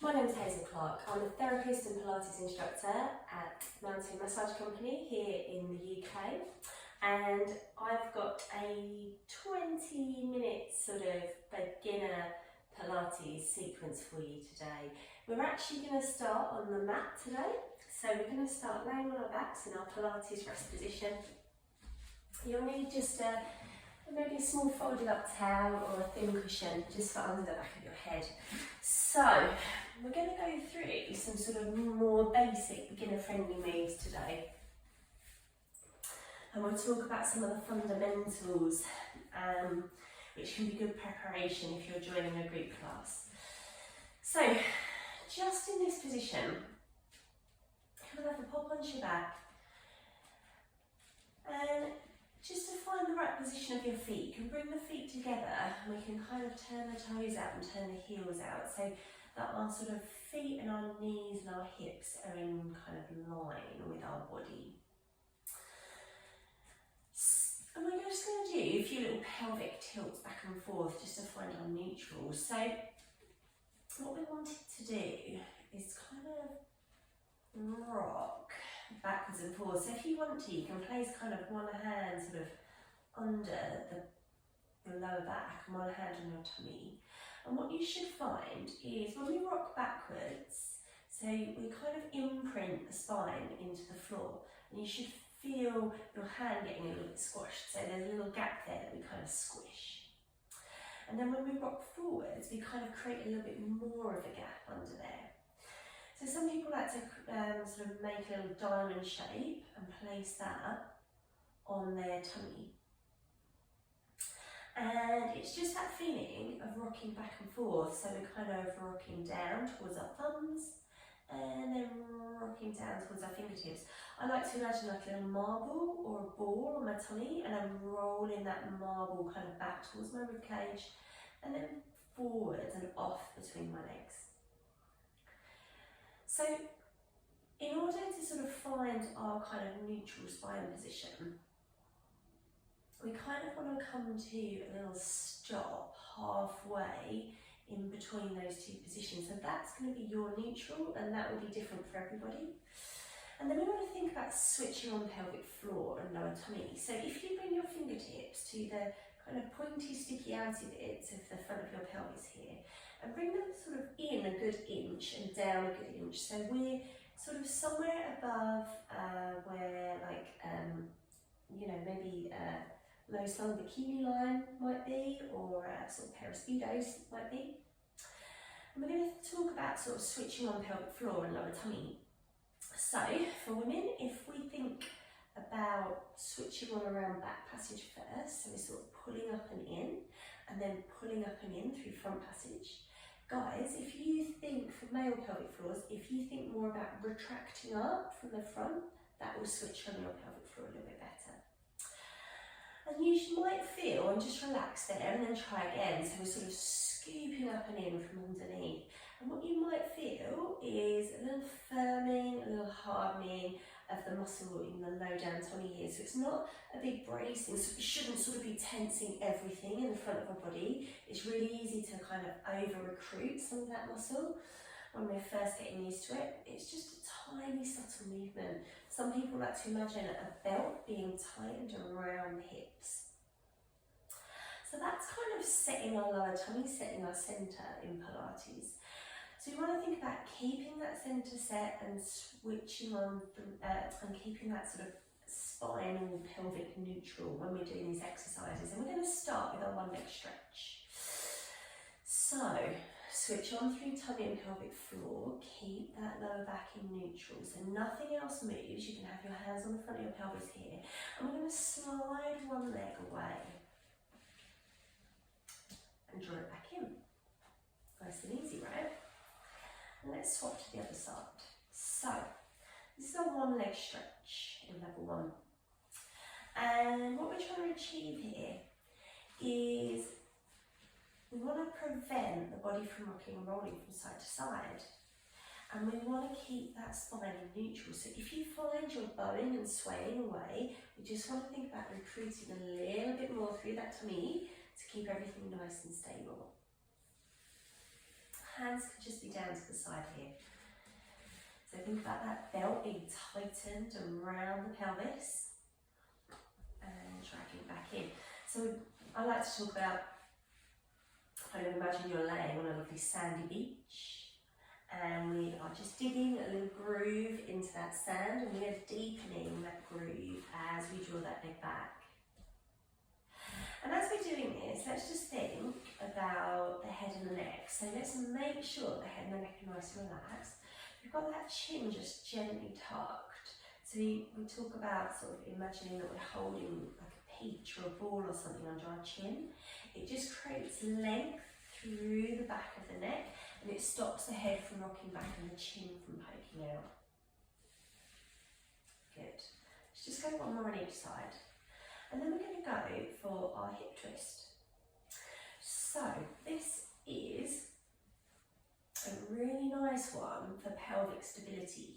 My name is Hazel. I'm a therapist and Pilates instructor at Mountain Massage Company here in the UK, and I've got a 20-minute sort of beginner Pilates sequence for you today. We're actually going to start on the mat today, so we're going to start laying on our backs in our Pilates rest position. You'll need just maybe a small folded up towel or a thin cushion just for under the back of your head. So we're going to go through some sort of more basic beginner friendly moves today, and we'll talk about some of the fundamentals which can be good preparation if you're joining a group class. So just in this position, kind of have a pop onto your back, and just to find the right position of your feet, you can bring the feet together and we can kind of turn the toes out and turn the heels out so that our sort of feet and our knees and our hips are in kind of line with our body. And we're just going to do a few little pelvic tilts back and forth just to find our neutral. So what we wanted to do is kind of rock backwards and forwards. So if you want to, you can place kind of one hand sort of under your lower back and one hand on your tummy. And what you should find is when we rock backwards, so we kind of imprint the spine into the floor, and you should feel your hand getting a little bit squashed. So there's a little gap there that we kind of squish. And then when we rock forwards, we kind of create a little bit more of a gap under there. So some people like to sort of make a little diamond shape and place that on their tummy. And it's just that feeling of rocking back and forth. So we're kind of rocking down towards our thumbs and then rocking down towards our fingertips. I like to imagine like a little marble or a ball on my tummy, and I'm rolling that marble kind of back towards my ribcage and then forwards and off between my legs. So in order to sort of find our kind of neutral spine position, we kind of want to come to a little stop halfway in between those two positions. So that's going to be your neutral, and that will be different for everybody. And then we want to think about switching on pelvic floor and lower tummy. So if you bring your fingertips to the kind of pointy, sticky outy bits of the front of your pelvis here, and bring them sort of in a good inch and down a good inch. So we're sort of somewhere above where like, you know, maybe low slung bikini line might be, or sort of pair of Speedos might be. And we're going to talk about sort of switching on pelvic floor and lower tummy. So for women, if we think about switching on around back passage first, so we're sort of pulling up and in, and then pulling up and in through front passage. Guys, if you think for male pelvic floors, if you think more about retracting up from the front, that will switch on your pelvic floor a little bit better. And you might feel, and just relax there and then try again, so we're sort of scooping up and in from underneath. And what you might feel is a little firming, a little hardening of the muscle in the low down tummy here. So it's not a big bracing, so we shouldn't sort of be tensing everything in the front of our body. It's really easy to kind of over recruit some of that muscle when we're first getting used to it. It's just a tiny subtle movement. Some people like to imagine a belt being tightened around the hips. So that's kind of setting our lower tummy, setting our centre in Pilates. So you want to think about keeping that centre set and switching on and keeping that sort of spinal pelvic neutral when we're doing these exercises. And we're going to start with our one leg stretch. So switch on through tummy and pelvic floor, keep that lower back in neutral, so nothing else moves. You can have your hands on the front of your pelvis here, and we're going to slide one leg away and draw it back in. Nice and easy, right? And let's swap to the other side. So this is our one leg stretch in level 1, and what we're trying to achieve here is we want to prevent the body from rocking and rolling from side to side, and we want to keep that spine in neutral. So if you find you're bowing and swaying away, we just want to think about recruiting a little bit more through that tummy to keep everything nice and stable. hands could just be down to the side here. So think about that belt being tightened around the pelvis and dragging back in. So I like to talk about, kind of imagine you're laying on a lovely sandy beach and we are just digging a little groove into that sand and we are deepening that groove as we draw that leg back. And as we're doing this, let's just think about the head and the neck. So let's make sure the head and the neck are nice and relaxed. We've got that chin just gently tucked. So we talk about sort of imagining that we're holding like a peach or a ball or something under our chin. It just creates length through the back of the neck and it stops the head from rocking back and the chin from poking out. Good. Let's just go one more on each side. And then we're going to go for our hip twist. So this is a really nice one for pelvic stability.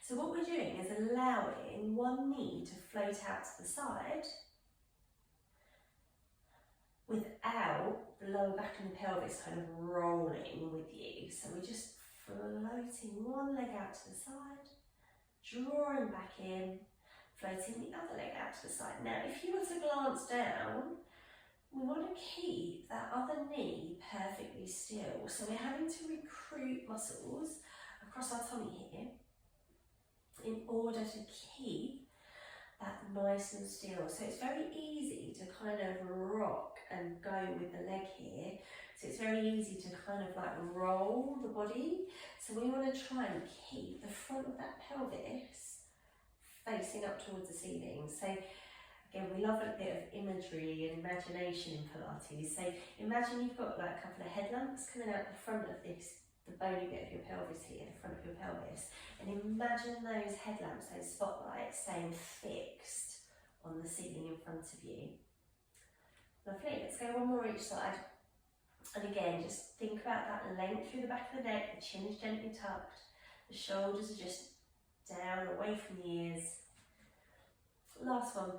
So what we're doing is allowing one knee to float out to the side without the lower back and the pelvis kind of rolling with you. So we're just floating one leg out to the side, drawing back in, floating the other leg out to the side. Now, if you were to glance down, we want to keep that other knee perfectly still. So we're having to recruit muscles across our tummy here in order to keep that nice and still. So it's very easy to kind of rock and go with the leg here. So it's very easy to kind of like roll the body. So we want to try and keep the front of that pelvis facing up towards the ceiling. So again, we love a bit of imagery and imagination in Pilates. So imagine you've got like a couple of headlamps coming out the front of this, the bony bit of your pelvis here, the front of your pelvis. And imagine those headlamps, those spotlights staying fixed on the ceiling in front of you. Lovely, let's go one more each side. And again, just think about that length through the back of the neck, the chin is gently tucked, the shoulders are just down, away from the ears. Last one.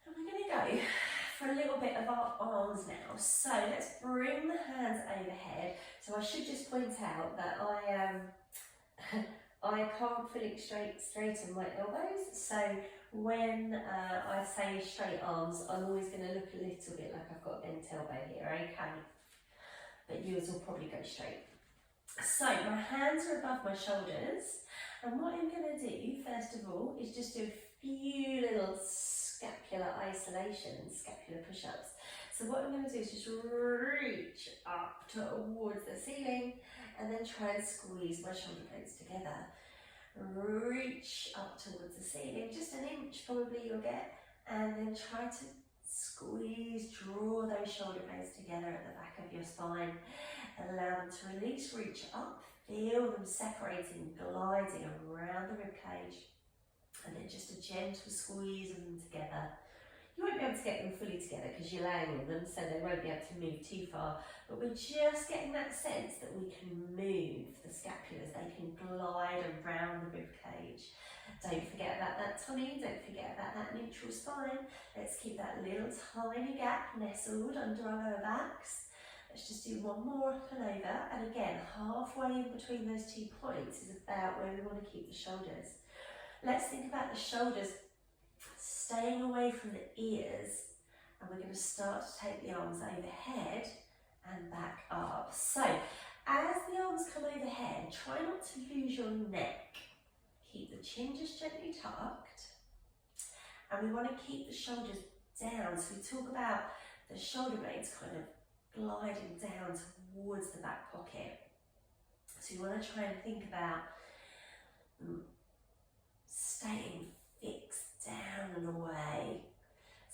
And we're going to go for a little bit of our arms now. So let's bring the hands overhead. So I should just point out that I can't fully straighten my elbows. So when I say straight arms, I'm always going to look a little bit like I've got a bent elbow here, okay? But yours will probably go straight. So my hands are above my shoulders, and what I'm going to do first of all is just do a few little scapular isolation, scapular push-ups. So what I'm going to do is just reach up towards the ceiling and then try and squeeze my shoulder blades together. Reach up towards the ceiling, just an inch probably you'll get, and then try to squeeze, draw those shoulder blades together at the back of your spine. Allow them to release, reach up, feel them separating, gliding around the ribcage, and then just a gentle squeeze of them together. You won't be able to get them fully together because you're laying on them, so they won't be able to move too far, but we're just getting that sense that we can move the scapulars, they can glide around the ribcage. Don't forget about that tummy, don't forget about that neutral spine. Let's keep that little tiny gap nestled under our lower backs. Let's just do one more up and over, and again, halfway in between those 2 points is about where we want to keep the shoulders. Let's think about the shoulders staying away from the ears, and we're going to start to take the arms overhead and back up. So, as the arms come overhead, try not to lose your neck. Keep the chin just gently tucked, and we want to keep the shoulders down. So we talk about the shoulder blades kind of gliding down towards the back pocket. So you want to try and think about staying fixed down and away.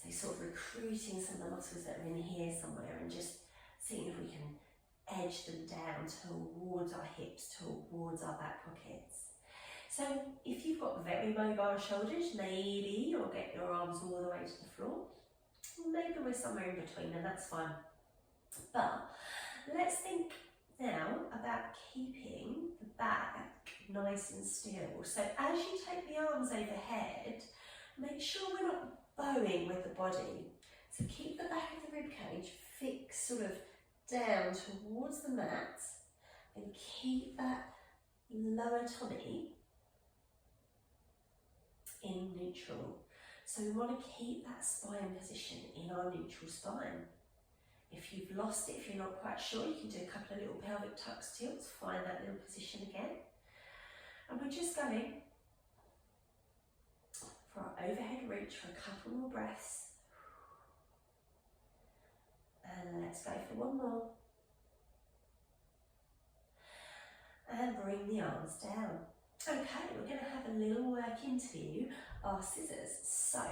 So sort of recruiting some of the muscles that are in here somewhere and just seeing if we can edge them down towards our hips, towards our back pockets. So if you've got very mobile shoulders, maybe you'll get your arms all the way to the floor. Maybe we're somewhere in between, and that's fine. But let's think now about keeping the back nice and still. So as you take the arms overhead, make sure we're not bowing with the body. So keep the back of the rib cage fixed sort of down towards the mat, and keep that lower tummy in neutral. So we want to keep that spine position in our neutral spine. If you've lost it, if you're not quite sure, you can do a couple of little pelvic tucks tilts, find that little position again. And we're just going for our overhead reach for a couple more breaths. And let's go for one more. And bring the arms down. Okay, we're going to have a little work into our scissors. So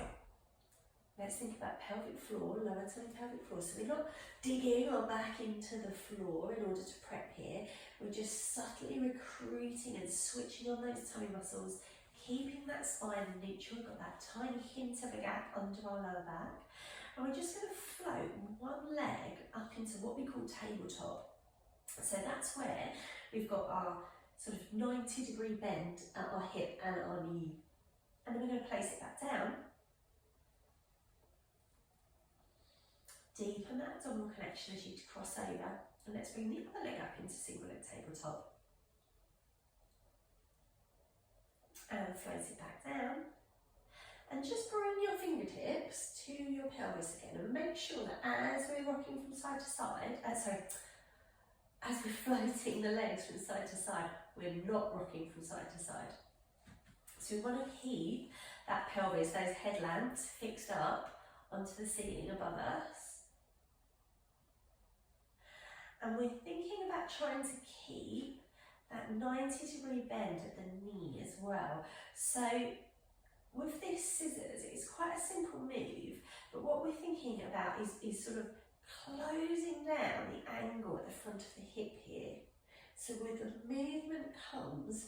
let's think about pelvic floor, lower tummy pelvic floor. So we're not digging our back into the floor in order to prep here. We're just subtly recruiting and switching on those tummy muscles, keeping that spine neutral. We've got that tiny hint of a gap under our lower back. And we're just going to float one leg up into what we call tabletop. So that's where we've got our sort of 90-degree bend at our hip and at our knee. And then we're going to place it back down. Deepen that abdominal connection as you cross over. And let's bring the other leg up into single leg tabletop. And float it back down. And just bring your fingertips to your pelvis again, and make sure that as we're rocking from side to side, as we're floating the legs from side to side, we're not rocking from side to side. So we want to keep that pelvis, those headlamps fixed up onto the ceiling above us. And we're thinking about trying to keep that 90-degree bend at the knee as well. So with this scissors, it's quite a simple move, but what we're thinking about is sort of closing down the angle at the front of the hip here. So where the movement comes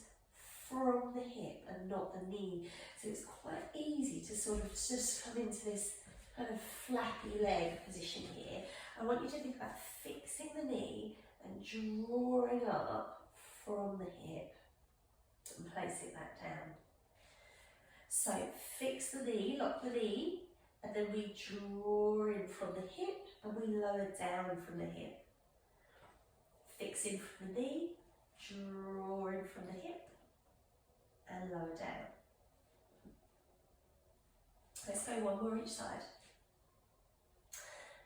from the hip and not the knee. So it's quite easy to sort of just come into this kind of flappy leg position here. I want you to think about fixing the knee and drawing up from the hip and place it back down. So fix the knee, lock the knee, and then we draw in from the hip and we lower down from the hip. Fix in from the knee, draw in from the hip, and lower down. Let's go one more each side.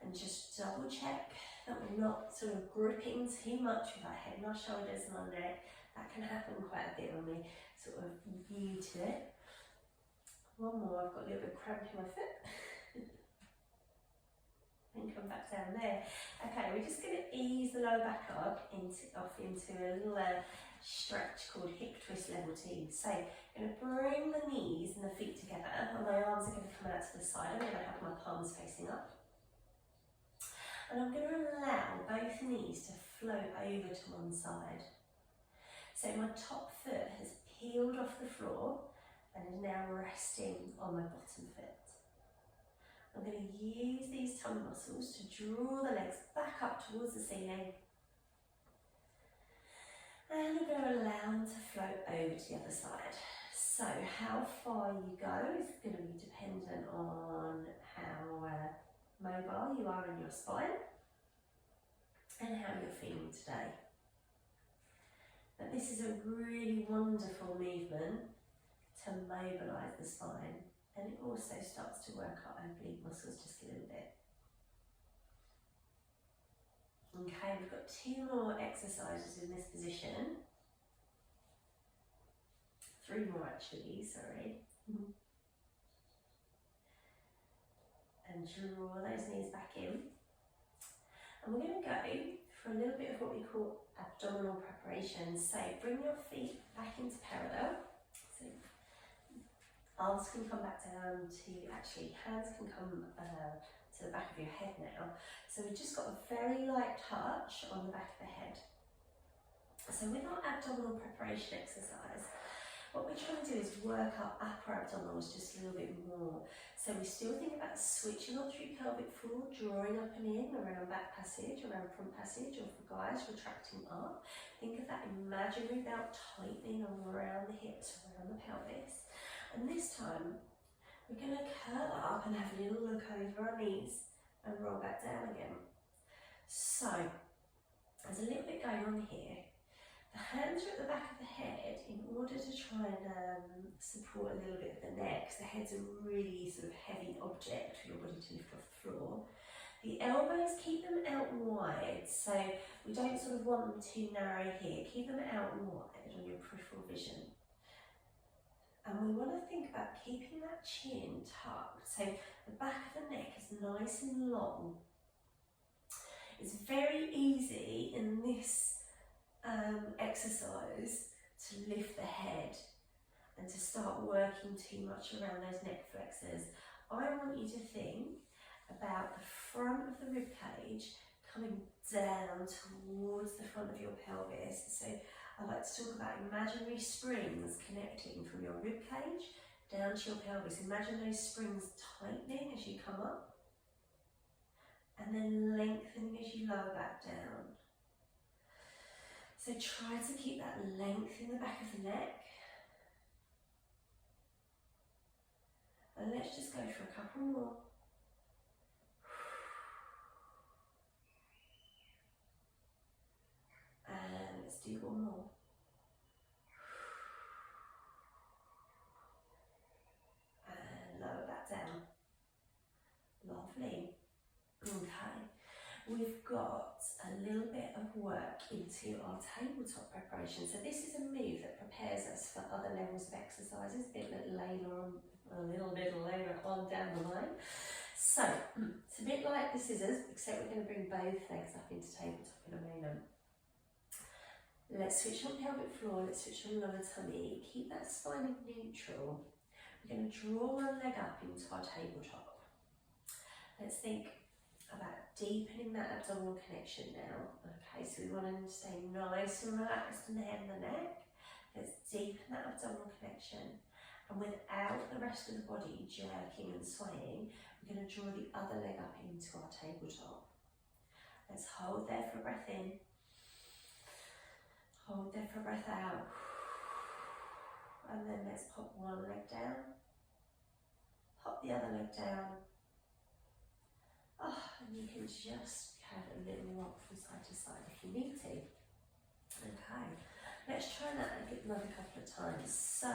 And just double check that we're not sort of gripping too much with our head and our shoulders and our neck. That can happen quite a bit when we sort of view to it. One more, I've got a little bit of cramp in my foot. And come back down there. Okay, we're just going to ease the lower back off into a little stretch called hip twist level 2. So I'm going to bring the knees and the feet together, and my arms are going to come out to the side. I'm going to have my palms facing up. And I'm going to allow both knees to float over to one side. So my top foot has peeled off the floor and is now resting on my bottom foot. I'm going to use these tummy muscles to draw the legs back up towards the ceiling. And I'm going to allow them to float over to the other side. So how far you go is going to be dependent on how mobile you are in your spine and how you're feeling today. But this is a really wonderful movement to mobilise the spine, and it also starts to work our oblique muscles just a little bit. Okay, we've got 2 more exercises in this position. 3 more actually, sorry. And draw those knees back in. And we're going to go for a little bit of what we call abdominal preparation. So bring your feet back into parallel. So arms can come back down to, actually hands can come to the back of your head now. So we've just got a very light touch on the back of the head. So with our abdominal preparation exercise, what we're trying to do is work our upper abdominals just a little bit more. So we still think about switching on through pelvic floor, drawing up and in, around back passage, around front passage, or for guys, retracting up. Think of that imaginary belt tightening around the hips, around the pelvis. And this time, we're going to curl up and have a little look over our knees. and roll back down again. So there's a little bit going on here. The hands are at the back of the head in order to try and support a little bit of the neck, because the head's a really sort of heavy object for your body to lift off the floor. The elbows, keep them out wide, so we don't sort of want them too narrow here. Keep them out wide on your peripheral vision. And we want to think about keeping that chin tucked, so the back of the neck is nice and long. It's very easy in this exercise to lift the head and to start working too much around those neck flexors. I want you to think about the front of the rib cage coming down towards the front of your pelvis. So I like to talk about imaginary springs connecting from your rib cage down to your pelvis. Imagine those springs tightening as you come up and then lengthening as you lower back down. So try to keep that length in the back of the neck. And let's just go for a couple more. And let's do one more. And lower back down. Lovely. Okay. We've got a little bit of work into our tabletop preparation. So this is a move that prepares us for other levels of exercises a little bit later on down the line. So it's a bit like the scissors, except we're going to bring both legs up into tabletop in a moment. Let's switch on pelvic floor, let's switch on lower tummy. Keep that spine neutral. We're going to draw one leg up into our tabletop. Let's think about deepening that abdominal connection now. Okay, so we want to stay nice and relaxed in the head and the neck. Let's deepen that abdominal connection. And without the rest of the body jerking and swaying, we're going to draw the other leg up into our tabletop. Let's hold there for a breath in. Hold there for a breath out. And then let's pop one leg down. Pop the other leg down. And you can just have a little rock from side to side if you need to. Okay, let's try that another couple of times. So,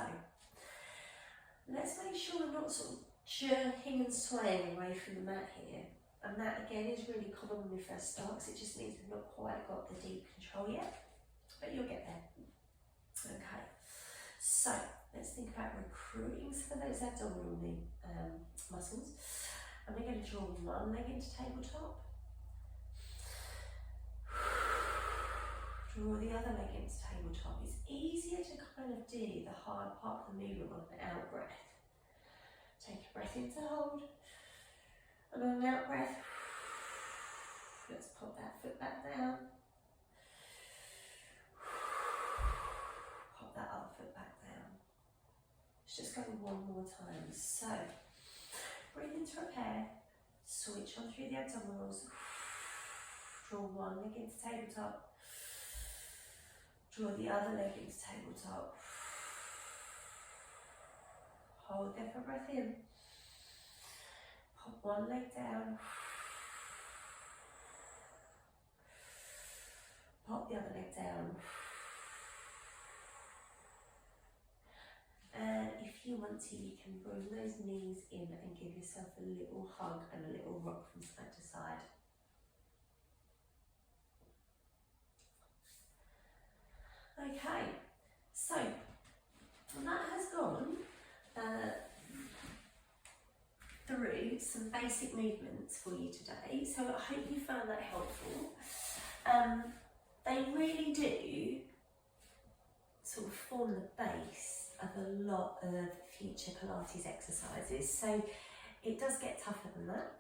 let's make sure we're not sort of jerking and swaying away from the mat here. And that again is really common when we first start, because it just means we've not quite got the deep control yet. But you'll get there. Okay, so let's think about recruiting some of those abdominal muscles. And we're going to draw one leg into tabletop. Draw the other leg into tabletop. It's easier to kind of do the hard part of the movement on an out breath. Take a breath in to hold. And on an out breath, let's pop that foot back down. Pop that other foot back down. Let's just go one more time. So, breathe into repair, switch on through the abdominals, draw one leg into tabletop, draw the other leg into tabletop, hold there for a breath in, pop one leg down, pop the other leg down. And if you want to, you can bring those knees in and give yourself a little hug and a little rock from side to side. Okay, so that has gone through some basic movements for you today. So I hope you found that helpful. They really do sort of form the base of a lot of future Pilates exercises. So it does get tougher than that,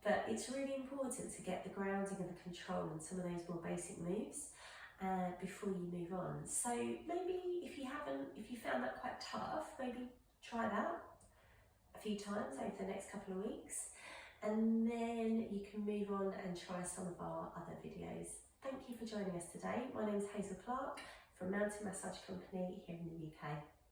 but it's really important to get the grounding and the control and some of those more basic moves before you move on. So maybe if you found that quite tough, maybe try that a few times over the next couple of weeks, and then you can move on and try some of our other videos. Thank you for joining us today. My name is Hazel Clark from Mountain Massage Company here in the UK.